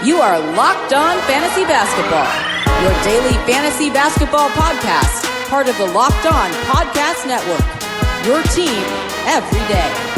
You are Locked On Fantasy Basketball, your daily fantasy basketball podcast, part of the Locked On Podcast Network, your team every day.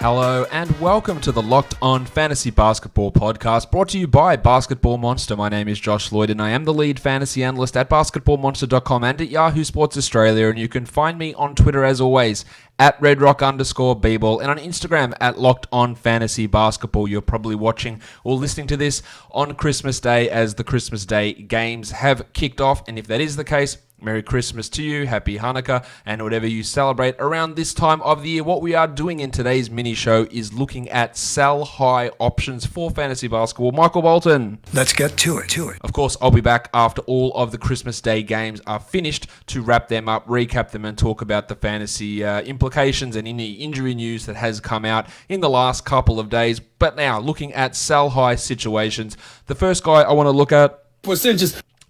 Hello and welcome to the Locked On Fantasy Basketball podcast, brought to you by Basketball Monster. My name is Josh Lloyd and I am the lead fantasy analyst at basketballmonster.com and at Yahoo Sports Australia, and you can find me on Twitter as always at redrock_bball and on Instagram at Locked On Fantasy Basketball. You're probably watching or listening to this on Christmas Day as the Christmas Day games have kicked off, and if that is the case, Merry Christmas to you, Happy Hanukkah, and whatever you celebrate around this time of the year. What we are doing in today's mini show is looking at sell-high options for fantasy basketball. Michael Bolton. Let's get to it. Of course, I'll be back after all of the Christmas Day games are finished to wrap them up, recap them, and talk about the fantasy implications and any injury news that has come out in the last couple of days. But now, looking at sell-high situations, the first guy I want to look at...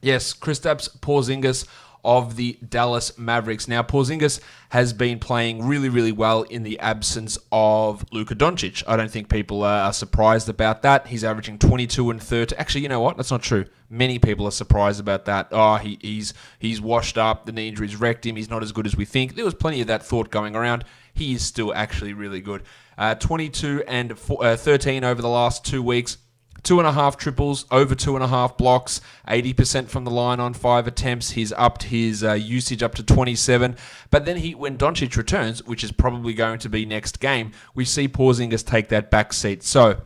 Yes, Kristaps Porzingis of the Dallas Mavericks. Now, Porzingis has been playing really, really well in the absence of Luka Doncic. I don't think people are surprised about that. He's averaging 22 and 30. Actually, you know what? That's not true. Many people are surprised about that. He's washed up. The knee injuries wrecked him. He's not as good as we think. There was plenty of that thought going around. He is still actually really good. 22 and 13 over the last 2 weeks. 2.5 triples, over 2.5 blocks, 80% from the line on 5 attempts. He's upped his usage up to 27. But then when Doncic returns, which is probably going to be next game, we see Porzingis take that back seat. So,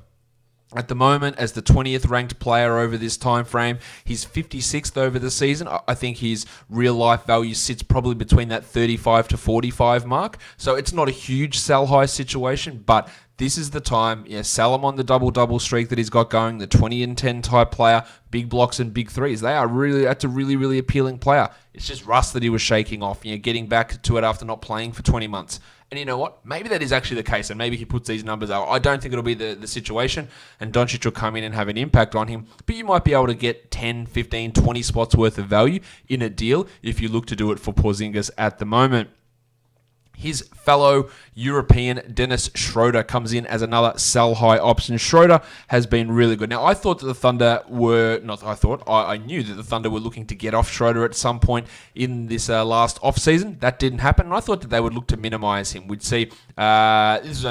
at the moment, as the 20th ranked player over this time frame, he's 56th over the season. I think his real-life value sits probably between that 35 to 45 mark. So it's not a huge sell-high situation, but this is the time. Sell him on the double-double streak that he's got going, the 20 and 10 type player, big blocks and big threes. That's a really, really appealing player. It's just rust that he was shaking off, getting back to it after not playing for 20 months. And you know what? Maybe that is actually the case, and maybe he puts these numbers out. I don't think it'll be the situation, and Doncic will come in and have an impact on him. But you might be able to get 10, 15, 20 spots worth of value in a deal if you look to do it for Porzingis at the moment. His fellow European, Dennis Schroeder, comes in as another sell-high option. Schroeder has been really good. Now, I thought that the Thunder were... I knew that the Thunder were looking to get off Schroeder at some point in this last off-season. That didn't happen, and I thought that they would look to minimize him. We'd see... this was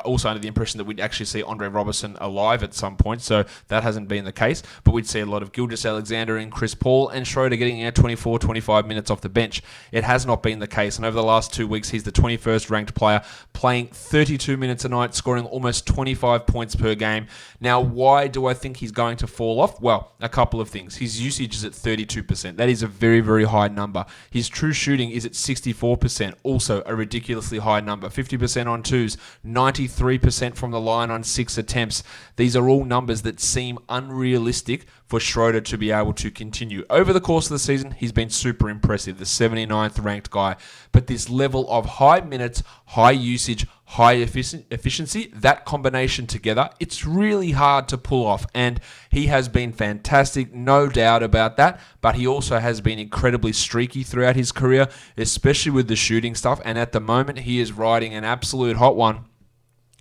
also under the impression that we'd actually see Andre Robertson alive at some point, so that hasn't been the case. But we'd see a lot of Gilgeous-Alexander and Chris Paul and Schroeder getting 24, 25 minutes off the bench. It has not been the case, and over the last 2 weeks, he's the 21st ranked player, playing 32 minutes a night, scoring almost 25 points per game. Now, why do I think he's going to fall off? Well, a couple of things. His usage is at 32%. That is a very, very high number. His true shooting is at 64%, also a ridiculously high number. 50% on twos, 93% from the line on 6 attempts. These are all numbers that seem unrealistic for Schroeder to be able to continue. Over the course of the season, he's been super impressive, the 79th ranked guy. But this level of high minutes, high usage, high efficiency, that combination together, it's really hard to pull off. And he has been fantastic, no doubt about that. But he also has been incredibly streaky throughout his career, especially with the shooting stuff. And at the moment, he is riding an absolute hot one.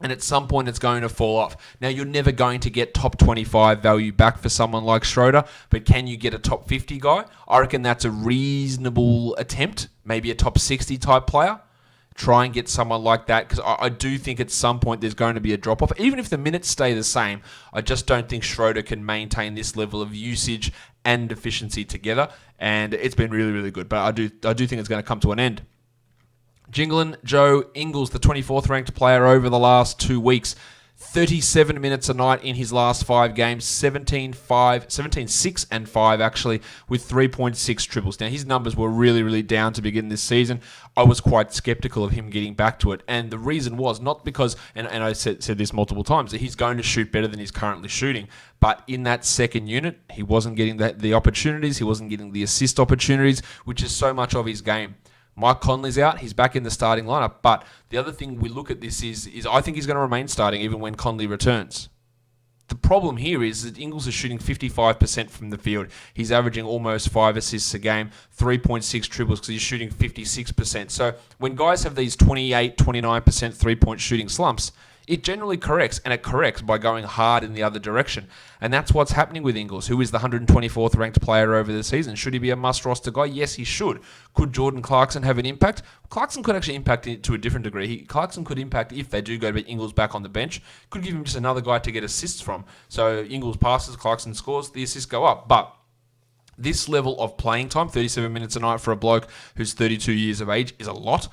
And at some point, it's going to fall off. Now, you're never going to get top 25 value back for someone like Schroeder, but can you get a top 50 guy? I reckon that's a reasonable attempt, maybe a top 60 type player. Try and get someone like that, because I do think at some point there's going to be a drop-off. Even if the minutes stay the same, I just don't think Schroeder can maintain this level of usage and efficiency together, and it's been really, really good. But I do think it's going to come to an end. Jingling Joe Ingles, the 24th ranked player over the last 2 weeks. 37 minutes a night in his last 5 games, 17-6 and 5 actually, with 3.6 triples. Now, his numbers were really, really down to begin this season. I was quite skeptical of him getting back to it, and the reason was not because, and I said this multiple times, that he's going to shoot better than he's currently shooting, but in that second unit, he wasn't getting the opportunities, he wasn't getting the assist opportunities, which is so much of his game. Mike Conley's out. He's back in the starting lineup. But the other thing we look at this is I think he's going to remain starting even when Conley returns. The problem here is that Ingles is shooting 55% from the field. He's averaging almost 5 assists a game, 3.6 triples because he's shooting 56%. So when guys have these 28, 29% three-point shooting slumps, it generally corrects, and it corrects by going hard in the other direction. And that's what's happening with Ingles, who is the 124th ranked player over the season. Should he be a must-roster guy? Yes, he should. Could Jordan Clarkson have an impact? Clarkson could actually impact it to a different degree. Clarkson could impact if they do go to Ingles back on the bench. Could give him just another guy to get assists from. So Ingles passes, Clarkson scores, the assists go up. But this level of playing time, 37 minutes a night for a bloke who's 32 years of age, is a lot.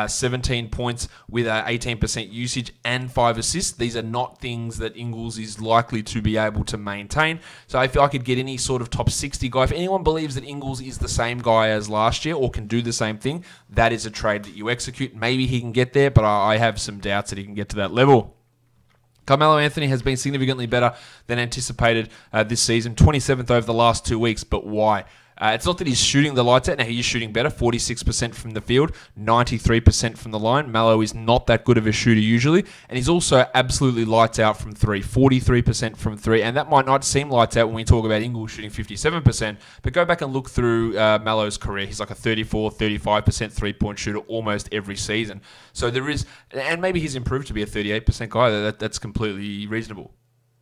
17 points with 18% usage and 5 assists. These are not things that Ingles is likely to be able to maintain. So if I could get any sort of top 60 guy, if anyone believes that Ingles is the same guy as last year or can do the same thing, that is a trade that you execute. Maybe he can get there, but I have some doubts that he can get to that level. Carmelo Anthony has been significantly better than anticipated this season, 27th over the last 2 weeks, but why? It's not that he's shooting the lights out. Now, he is shooting better, 46% from the field, 93% from the line. Melo is not that good of a shooter usually, and he's also absolutely lights out from three, 43% from three, and that might not seem lights out when we talk about Ingles shooting 57%, but go back and look through Melo's career. He's like a 34, 35% three-point shooter almost every season. So there is, and maybe he's improved to be a 38% guy. That's completely reasonable.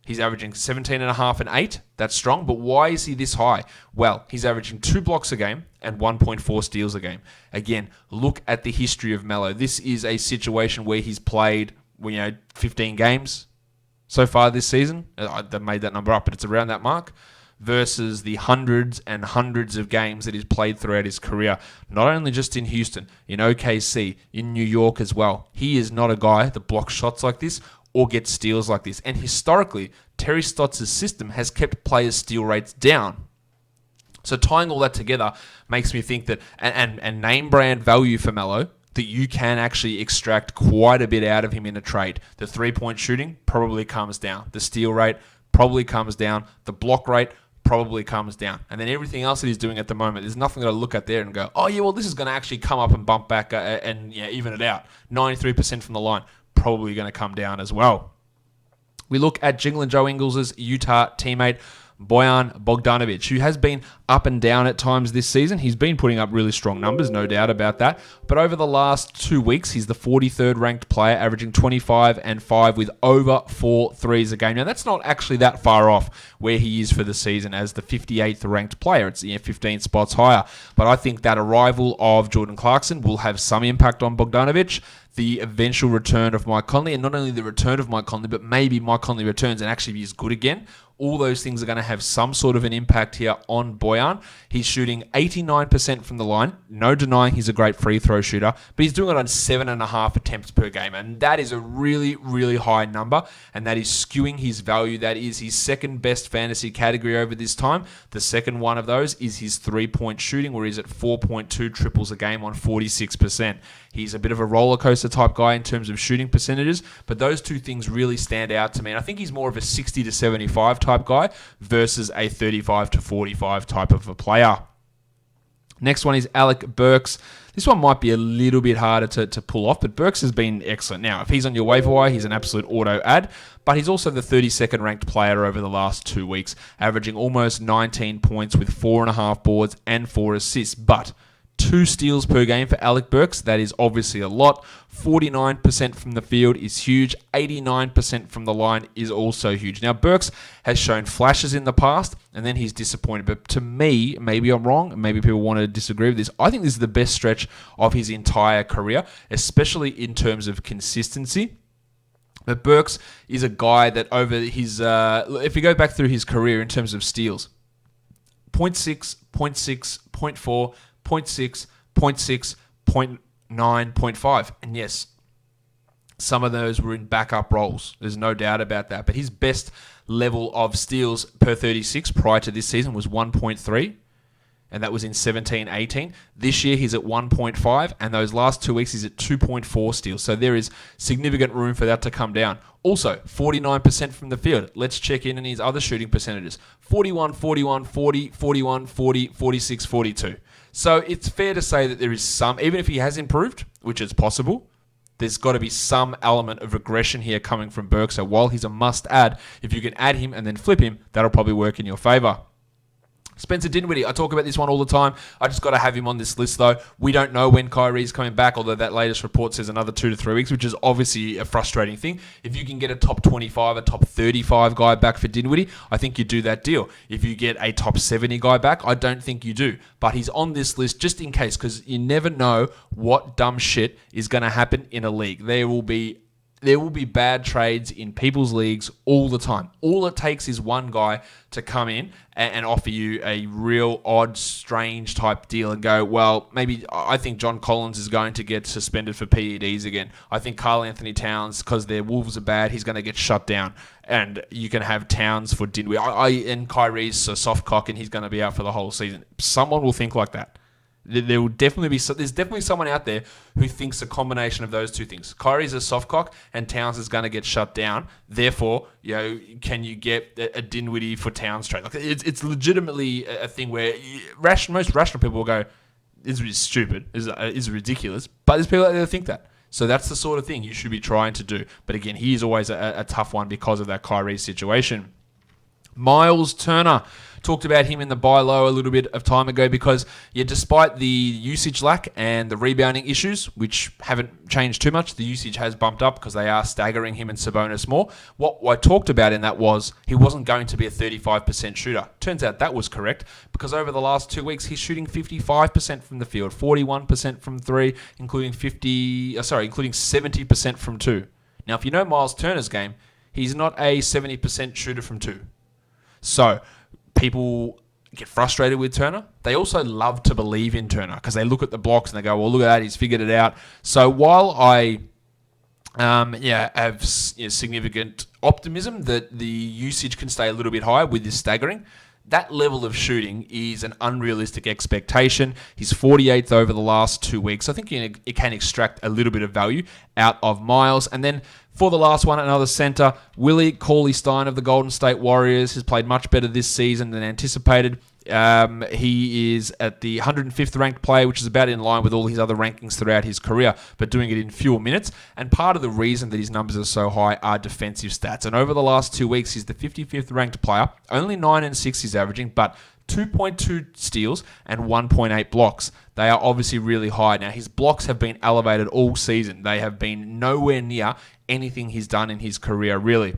He's averaging 17.5 and 8. That's strong, but why is he this high? Well, he's averaging 2 blocks a game and 1.4 steals a game. Again, look at the history of Melo. This is a situation where he's played, 15 games so far this season. I made that number up, but it's around that mark. Versus the hundreds and hundreds of games that he's played throughout his career, not only just in Houston, in OKC, in New York as well. He is not a guy that blocks shots like this or gets steals like this. And historically, Terry Stotts' system has kept players' steal rates down. So tying all that together makes me think that, and name brand value for Melo, that you can actually extract quite a bit out of him in a trade. The three-point shooting probably comes down. The steal rate probably comes down. The block rate probably comes down. And then everything else that he's doing at the moment, there's nothing that I look at there and go, oh yeah, well this is going to actually come up and bump back and even it out. 93% from the line, probably going to come down as well. We look at Jingle and Joe Ingles' Utah teammate, Bojan Bogdanovic, who has been up and down at times this season. He's been putting up really strong numbers, no doubt about that. But over the last 2 weeks, he's the 43rd ranked player, averaging 25 and 5 with over 4 threes a game. Now, that's not actually that far off where he is for the season as the 58th ranked player. It's 15 spots higher. But I think that arrival of Jordan Clarkson will have some impact on Bogdanovic. The eventual return of Mike Conley, and not only the return of Mike Conley, but maybe Mike Conley returns and actually is good again. All those things are going to have some sort of an impact here on Bojan. He's shooting 89% from the line. No denying he's a great free throw shooter, but he's doing it on 7.5 attempts per game. And that is a really, really high number, and that is skewing his value. That is his second best fantasy category over this time. The second one of those is his three-point shooting, where he's at 4.2 triples a game on 46%. He's a bit of a roller coaster type guy in terms of shooting percentages, but those two things really stand out to me. And I think he's more of a 60 to 75 type guy versus a 35 to 45 type of a player. Next one is Alec Burks. This one might be a little bit harder to pull off, but Burks has been excellent. Now, if he's on your waiver wire, he's an absolute auto ad, but he's also the 32nd ranked player over the last 2 weeks, averaging almost 19 points with 4.5 boards and 4 assists. But 2 steals per game for Alec Burks. That is obviously a lot. 49% from the field is huge. 89% from the line is also huge. Now, Burks has shown flashes in the past, and then he's disappointed. But to me, maybe I'm wrong, maybe people want to disagree with this, I think this is the best stretch of his entire career, especially in terms of consistency. But Burks is a guy that over his, if you go back through his career in terms of steals, 0.6, 0.6, 0.4, 0.6, 0.6, 0.9, 0.5. And yes, some of those were in backup roles. There's no doubt about that. But his best level of steals per 36 prior to this season was 1.3. And that was in 17-18. This year, he's at 1.5. And those last 2 weeks, he's at 2.4 steals. So there is significant room for that to come down. Also, 49% from the field. Let's check in on his other shooting percentages. 41, 41, 40, 41, 40, 46, 42. So it's fair to say that there is some, even if he has improved, which is possible, there's got to be some element of regression here coming from Burke. So while he's a must-add, if you can add him and then flip him, that'll probably work in your favour. Spencer Dinwiddie, I talk about this one all the time. I just got to have him on this list, though. We don't know when Kyrie's coming back, although that latest report says another 2 to 3 weeks, which is obviously a frustrating thing. If you can get a top 25, a top 35 guy back for Dinwiddie, I think you do that deal. If you get a top 70 guy back, I don't think you do. But he's on this list just in case, because you never know what dumb shit is going to happen in a league. There will be bad trades in people's leagues all the time. All it takes is one guy to come in and offer you a real odd, strange type deal and go, well, maybe I think John Collins is going to get suspended for PEDs again. I think Karl Anthony Towns, because their Wolves are bad, he's going to get shut down. And you can have Towns for Dinwiddie. And Kyrie's a soft cock and he's going to be out for the whole season. Someone will think like that. There will definitely be. There's definitely someone out there who thinks a combination of those two things. Kyrie's a soft cock, and Towns is going to get shut down. Therefore, can you get a Dinwiddie for Towns trade? Like it's legitimately a thing where most rational people will go, "This is stupid. This is ridiculous." But there's people out there that think that. So that's the sort of thing you should be trying to do. But again, he is always a tough one because of that Kyrie situation. Miles Turner. Talked about him in the buy low a little bit of time ago because, despite the usage lack and the rebounding issues, which haven't changed too much, the usage has bumped up because they are staggering him and Sabonis more. What I talked about in that was he wasn't going to be a 35% shooter. Turns out that was correct because over the last 2 weeks, he's shooting 55% from the field, 41% from three, including 70% from two. Now, if you know Miles Turner's game, he's not a 70% shooter from two. So people get frustrated with Turner. They also love to believe in Turner because they look at the blocks and they go, well, look at that, he's figured it out. So while I have significant optimism that the usage can stay a little bit higher with this staggering, that level of shooting is an unrealistic expectation. He's 48th over the last 2 weeks. I think it can extract a little bit of value out of Miles. And then for the last one, another center, Willie Cauley-Stein of the Golden State Warriors has played much better this season than anticipated. He is at the 105th ranked player, which is about in line with all his other rankings throughout his career, but doing it in fewer minutes. And part of the reason that his numbers are so high are defensive stats. And over the last 2 weeks, he's the 55th ranked player. Only 9 and 6 he's averaging, but 2.2 steals and 1.8 blocks. They are obviously really high. Now, his blocks have been elevated all season. They have been nowhere near anything he's done in his career, really.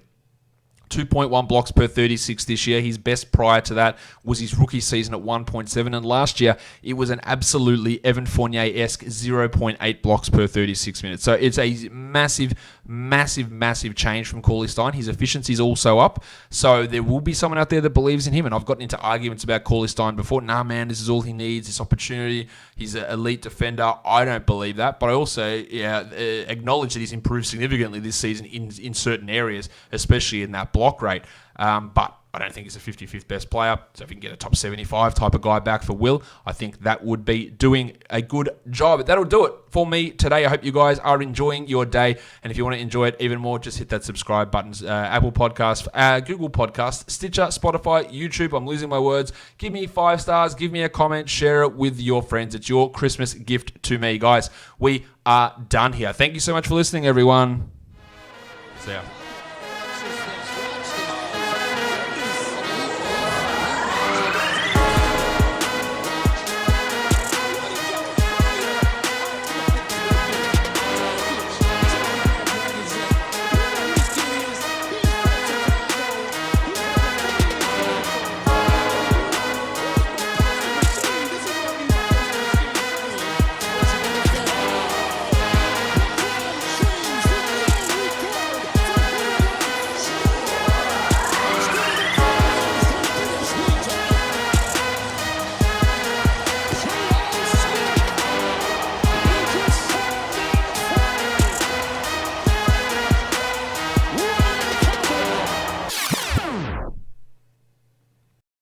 2.1 blocks per 36 this year. His best prior to that was his rookie season at 1.7. And last year, it was an absolutely Evan Fournier-esque 0.8 blocks per 36 minutes. So it's a massive, massive, massive change from Cauley-Stein. His efficiency is also up. So there will be someone out there that believes in him. And I've gotten into arguments about Cauley-Stein before. Nah, man, this is all he needs, this opportunity. He's an elite defender. I don't believe that. But I also acknowledge that he's improved significantly this season in certain areas, especially in that block rate. But I don't think he's a 55th best player. So if you can get a top 75 type of guy back for Will, I think that would be doing a good job. But that'll do it for me today. I hope you guys are enjoying your day. And if you want to enjoy it even more, just hit that subscribe button. Apple Podcasts, Google Podcasts, Stitcher, Spotify, YouTube. I'm losing my words. Give me 5 stars. Give me a comment. Share it with your friends. It's your Christmas gift to me, guys. We are done here. Thank you so much for listening, everyone. See ya.